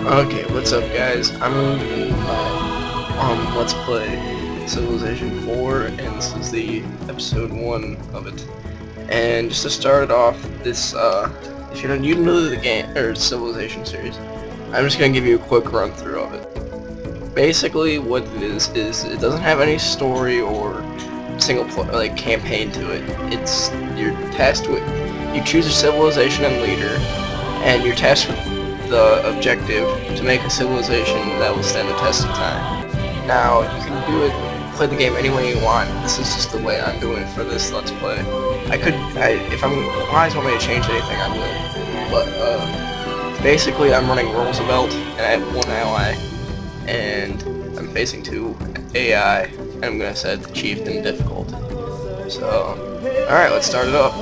Okay, what's up guys? I'm going to be Let's Play Civilization 4, and this is the episode 1 of it. And just to start it off, this, if you're new to the game, or Civilization series, I'm just going to give you a quick run through of it. Basically, what it is it doesn't have any story or campaign to it. It's, you're tasked with, you choose a civilization and leader, and you're tasked with the objective to make a civilization that will stand the test of time. Now, you can do it, play the game any way you want. This is just the way I'm doing it for this Let's Play. If I'm wise want me to change anything, I will. But, basically I'm running Roosevelt, and I have 1 ally, and I'm facing 2 AI, and I'm gonna set Chieftain difficulty. So, alright, let's start it up.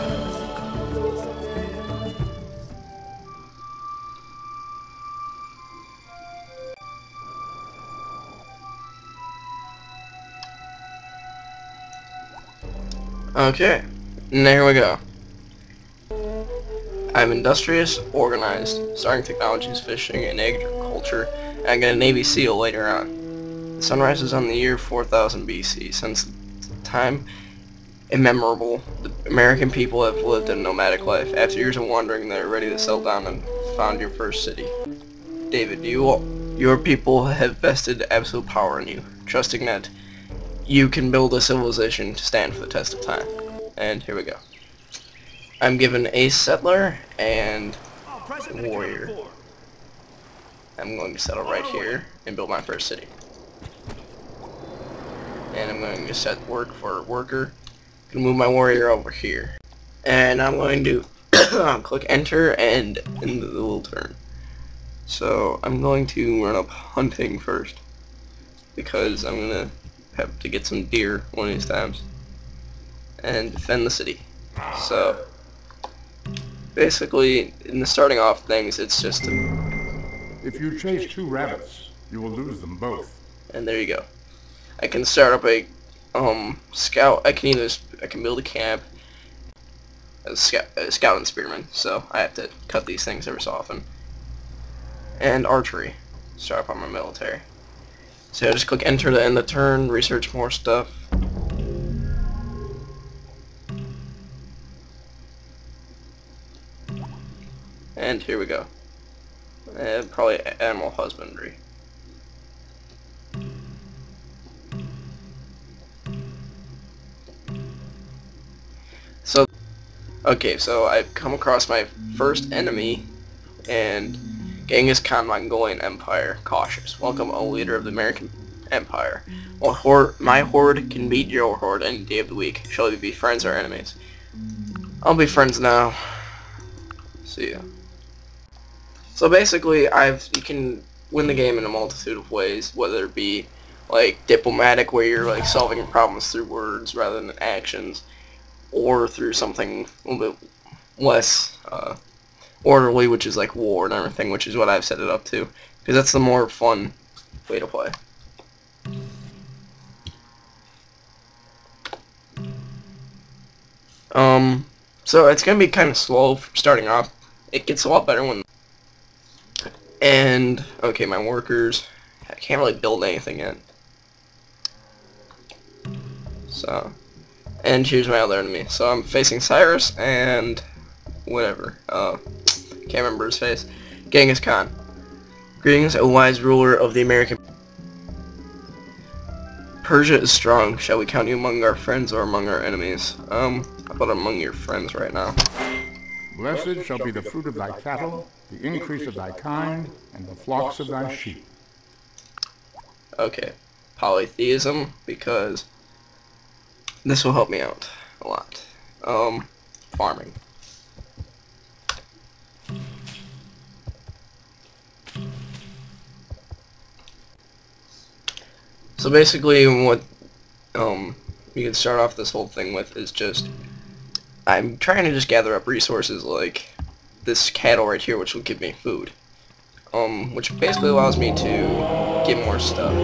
Okay, and there we go. I'm industrious, organized, starting technologies, fishing, and agriculture, and I get a Navy SEAL later on. The sun rises on the year 4000 BC. Since time immemorable, the American people have lived a nomadic life. After years of wandering, they're ready to settle down and found your first city. David, your people have vested absolute power in you, trusting that you can build a civilization to stand for the test of time. And here we go. I'm given a settler and a warrior. I'm going to settle right here and build my first city. And I'm going to set work for worker. I'm going to move my warrior over here. And I'm going to click enter, and it will turn. So I'm going to run up hunting first, because I'm going to have to get some deer one of these times and defend the city. So basically, in the starting off things, it's just if you chase 2 rabbits, you will lose them both. And there you go. I can start up a scout. I can build a camp, a scout and spearman. So I have to cut these things every so often. And archery. Start up on my military. So I just click enter to end the turn, research more stuff. And here we go. And probably animal husbandry. So, okay, so I've come across my first enemy, and Genghis Khan, Mongolian Empire, cautious. Welcome, O leader of the American Empire. While my horde can beat your horde any day of the week. Shall we be friends or enemies? I'll be friends now. See ya. So basically, you can win the game in a multitude of ways, whether it be like diplomatic, where you're like solving problems through words rather than actions, or through something a little bit less orderly, which is like war and everything, which is what I've set it up to, because that's the more fun way to play. So it's gonna be kind of slow starting off. It gets a lot better when. And okay, my workers, I can't really build anything yet. So, and here's my other enemy. So I'm facing Cyrus and whatever. Can't remember his face. Genghis Khan. Greetings, O wise ruler of the American. Persia is strong. Shall we count you among our friends or among our enemies? How about among your friends right now? Blessed shall be the fruit of thy cattle, the increase of thy kind, and the flocks of thy sheep. Okay. Polytheism, because this will help me out a lot. Farming. So basically what you can start off this whole thing with is just, I'm trying to just gather up resources like this cattle right here, which will give me food. Which basically allows me to get more stuff.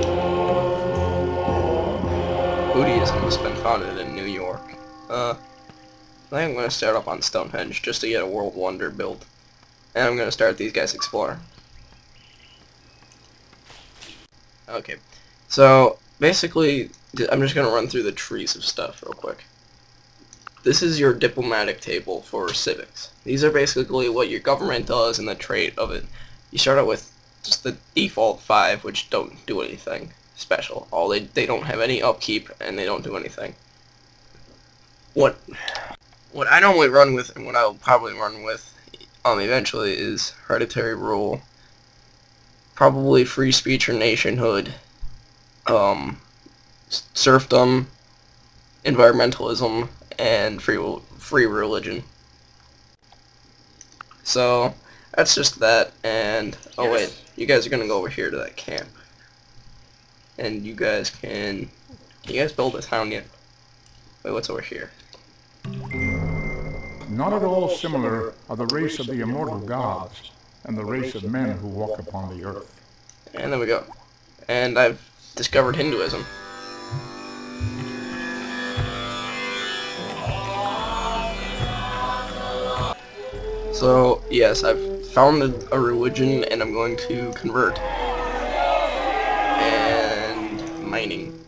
Buddhism has been founded in New York. I think I'm going to start off on Stonehenge just to get a world wonder built. And I'm going to start these guys exploring. Okay, so basically, I'm just gonna run through the trees of stuff real quick. This is your diplomatic table for civics. These are basically what your government does and the trait of it. You start out with just the default 5, which don't do anything special. They don't have any upkeep and they don't do anything. What I normally run with and what I'll probably run with eventually is hereditary rule, probably free speech or nationhood, serfdom, environmentalism, and free religion. So that's just that. And oh wait, you guys are gonna go over here to that camp, and you guys can you guys build a town yet? Wait, what's over here? Not at all similar are the race of the immortal gods and the race of men who walk upon the earth. And there we go. And I've discovered Hinduism. So yes, I've found a religion and I'm going to convert. And mining.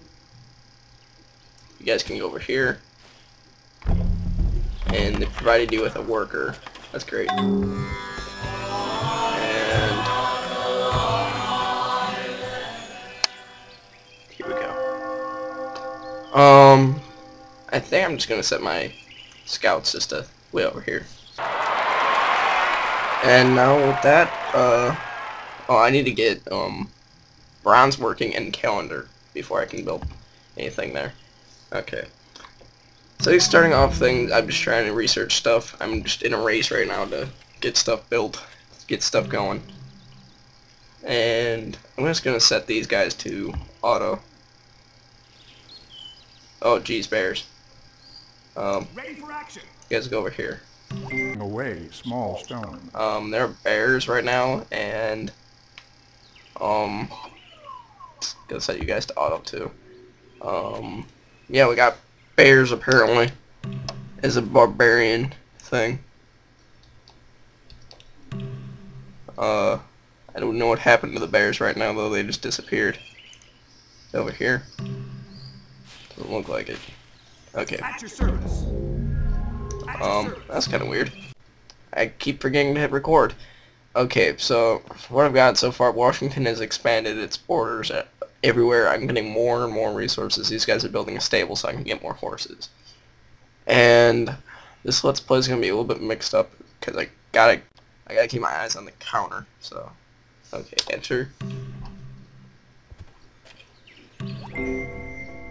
You guys can go over here. And they provided you with a worker. That's great. And here we go. I think I'm just gonna set my scouts just way over here. And now with that, oh, I need to get bronze working and calendar before I can build anything there. Okay. So starting off things, I'm just trying to research stuff. I'm just in a race right now to get stuff built, get stuff going. And I'm just gonna set these guys to auto. Oh geez, bears. Ready for action. You guys go over here. Away, small stone. There are bears right now, and gonna set you guys to auto too. Yeah, we got bears apparently as a barbarian thing. I don't know what happened to the bears right now though. They just disappeared. Over here. Doesn't look like it. Okay. At your service. That's kind of weird. I keep forgetting to hit record. Okay, so what I've got so far, Washington has expanded its borders everywhere. I'm getting more and more resources. These guys are building a stable so I can get more horses. And this Let's Play is gonna be a little bit mixed up because I gotta keep my eyes on the counter. So, okay, enter.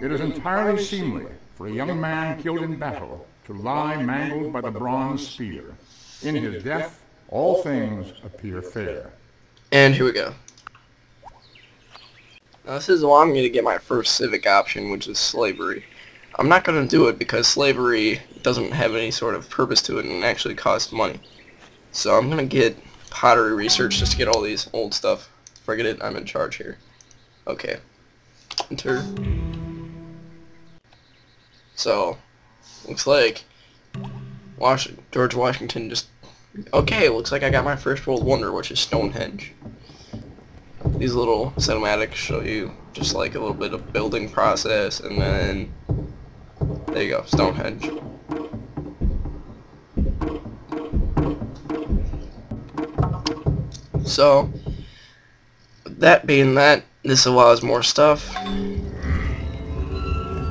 It is entirely seemly for a young man killed in battle to lie mangled by the bronze spear. In his death, all things appear fair. And here we go. Now this is allowing me to get my first civic option, which is slavery. I'm not going to do it because slavery doesn't have any sort of purpose to it and actually costs money. So I'm going to get pottery research just to get all these old stuff. Forget it, I'm in charge here. Okay. Enter. So, looks like George Washington just... Okay, looks like I got my first world wonder, which is Stonehenge. These little cinematics show you just like a little bit of building process, and then there you go, Stonehenge. So, that being that, this allows more stuff.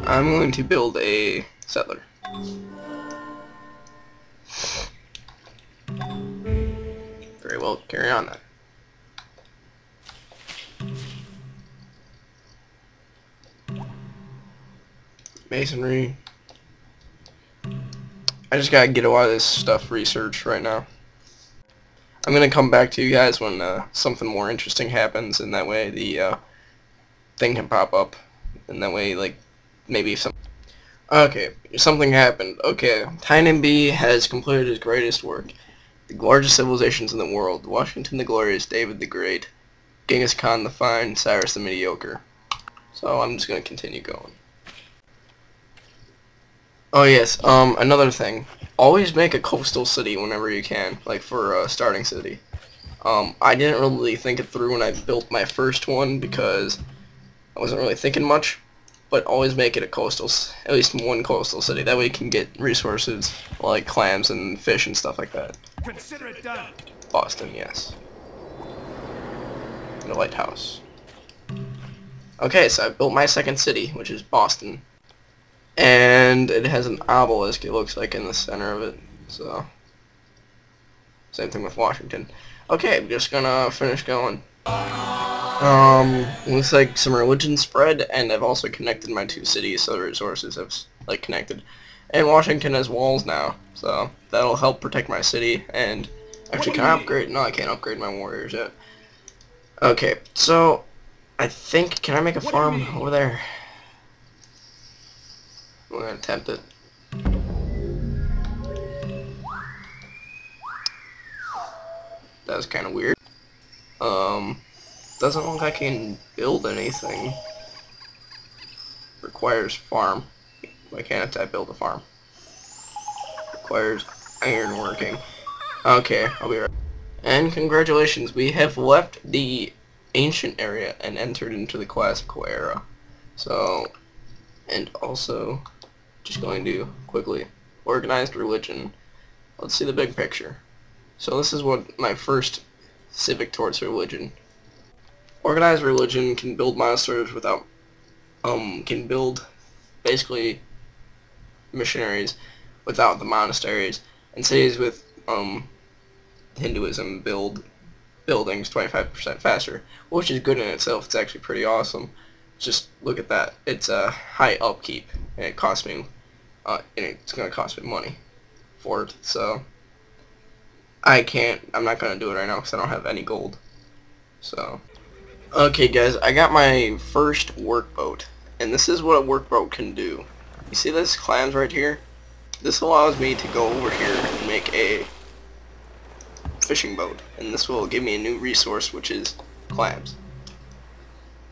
I'm going to build a settler. Very well, carry on then. Masonry. I just gotta get a lot of this stuff researched right now. I'm gonna come back to you guys when something more interesting happens, and that way the thing can pop up, and that way like maybe some. Okay, something happened. Okay, Tynan B has completed his greatest work. The largest civilizations in the world: Washington the Glorious, David the Great, Genghis Khan the Fine, Cyrus the Mediocre. So I'm just gonna continue going. Oh yes, another thing. Always make a coastal city whenever you can, like for a starting city. I didn't really think it through when I built my first one because I wasn't really thinking much, but always make it a at least one coastal city. That way you can get resources like clams and fish and stuff like that. Consider it done. Boston, yes. And a lighthouse. Okay, so I built my second city, which is Boston. And it has an obelisk, it looks like, in the center of it. So, same thing with Washington. Okay, I'm just gonna finish going. Looks like some religion spread, and I've also connected my two cities, so the resources have, like, connected. And Washington has walls now, so that'll help protect my city, and actually, can I upgrade? No, I can't upgrade my warriors yet. Okay, so, I think, can I make a farm over there? I'm gonna attempt it. That was kind of weird. Doesn't look like I can build anything. Requires farm. Why can't I build a farm? Requires iron working. Okay, I'll be right. And congratulations, we have left the ancient area and entered into the classical era. So, and also, just going to quickly, organized religion. Let's see the big picture. So this is what my first civic towards religion. Organized religion can build monasteries without, can build basically missionaries without the monasteries, and cities with Hinduism build buildings 25% faster, which is good in itself. It's actually pretty awesome. Just look at that. It's a high upkeep, and it costs me, and it's gonna cost me money for it. So I'm not gonna do it right now because I don't have any gold. So, okay guys, I got my first workboat, and this is what a workboat can do. You see this clams right here? This allows me to go over here and make a fishing boat, and this will give me a new resource, which is clams,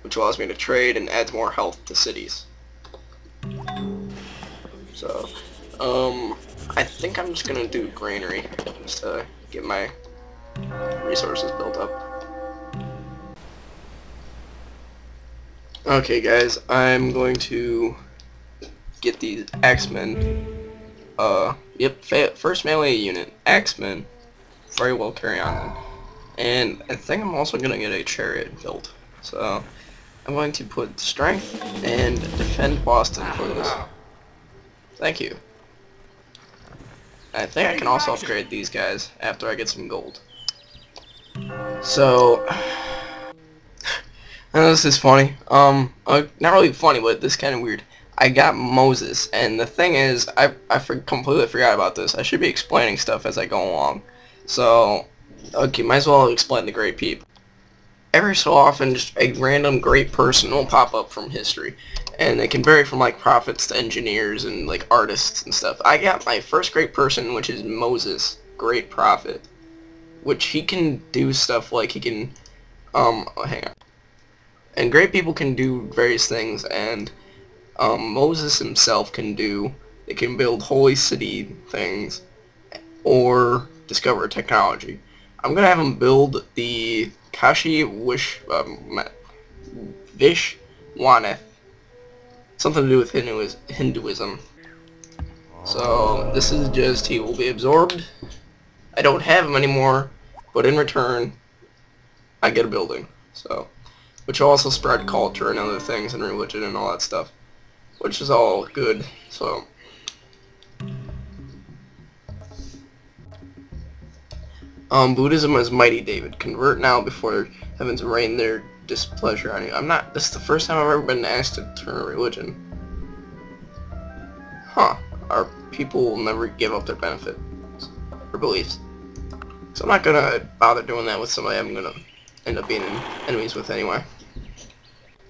which allows me to trade and adds more health to cities. So, I think I'm just gonna do granary just to get my resources built up. Okay guys, I'm going to get these axemen. Yep, first melee unit, axemen. Very well, carry on then. And I think I'm also gonna get a chariot built. So I'm going to put strength and defend Boston for this. Thank you. I think I can also upgrade these guys after I get some gold. So this is funny. Not really funny, but this is kind of weird. I got Moses, and the thing is, I completely forgot about this. I should be explaining stuff as I go along. So, okay, might as well explain the great people. Every so often, just a random great person will pop up from history, and they can vary from like prophets to engineers and like artists and stuff. I got my first great person, which is Moses, great prophet, which he can do stuff like he can, hang on. And great people can do various things, and Moses himself they can build holy city things, or discover technology. I'm gonna have him build the Kashi Vishwanath, something to do with Hinduism. So this is just, he will be absorbed. I don't have him anymore, but in return, I get a building. So, which will also spread culture and other things and religion and all that stuff, which is all good. So, Buddhism is mighty David. Convert now before heavens rain their displeasure on you. This is the first time I've ever been asked to turn a religion. Huh. Our people will never give up their benefits or beliefs. So I'm not gonna bother doing that with somebody I'm gonna end up being enemies with anyway.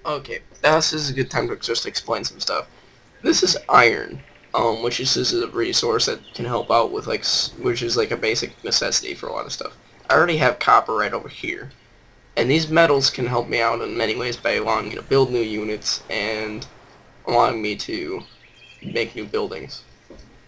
Okay, this is a good time to just explain some stuff. This is iron, which is a resource that can help out with which is like a basic necessity for a lot of stuff. I already have copper right over here, and these metals can help me out in many ways by allowing me to build new units and allowing me to make new buildings.